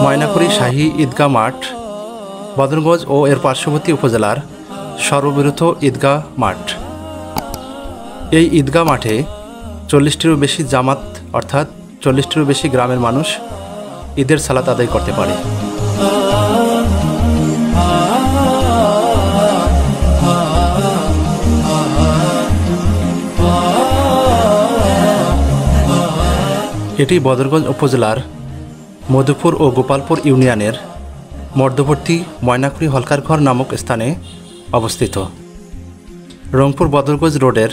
ময়নাকুড়ি শাহী ঈদগাহ মাঠ বদরগঞ্জ ও এর পার্শ্ববর্তী উপজেলার সর্ববৃহৎ ঈদগাহ মাঠ। এই ঈদগাহ মাঠে 40টিরও বেশি জামাত অর্থাৎ 40টিরও বেশি গ্রামের মানুষ ঈদের সালাত আদায় করতে পারে। এটি বদরগঞ্জ উপজেলার মধুপুর ও গোপালপুর ইউনিয়নের মধ্যবর্তী ময়নাকুড়ি হলকারঘর নামক স্থানে অবস্থিত। রংপুর বদরগঞ্জ রোডের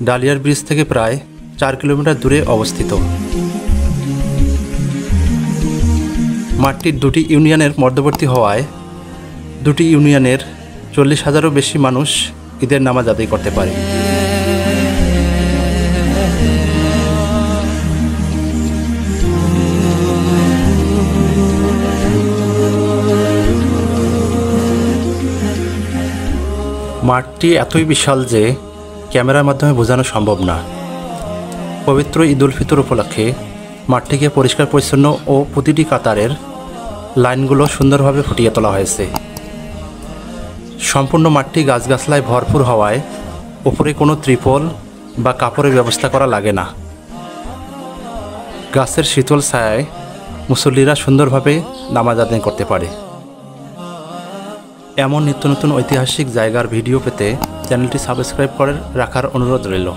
ডালিয়ার ব্রিজ থেকে প্রায় 4 কিলোমিটার দূরে অবস্থিত। মাঠটি দুটি ইউনিয়নের মধ্যবর্তী হওয়ায় দুটি ইউনিয়নের 40,000-এরও বেশি মানুষ ঈদের নামাজ আদায় করতে পারে। মাঠটি এতই বিশাল যে ক্যামেরার মাধ্যমে বোঝানো সম্ভব না। পবিত্র ঈদ উল ফিতর উপলক্ষে মাঠটিকে পরিষ্কার পরিচ্ছন্ন ও প্রতিটি কাতারের লাইনগুলো সুন্দরভাবে ফুটিয়ে তোলা হয়েছে। সম্পূর্ণ মাঠটি গাছগাছলায় ভরপুর হওয়ায় উপরে কোনো ত্রিপল বা কাপড়ের ব্যবস্থা করা লাগে না। গাছের শীতল ছায়ায় মুসল্লিরা সুন্দরভাবে নামাজ আদায় করতে পারে। এমন নিত্য নতুন ঐতিহাসিক জায়গার ভিডিও পেতে চ্যানেলটি সাবস্ক্রাইব করে রাখার অনুরোধ রইল।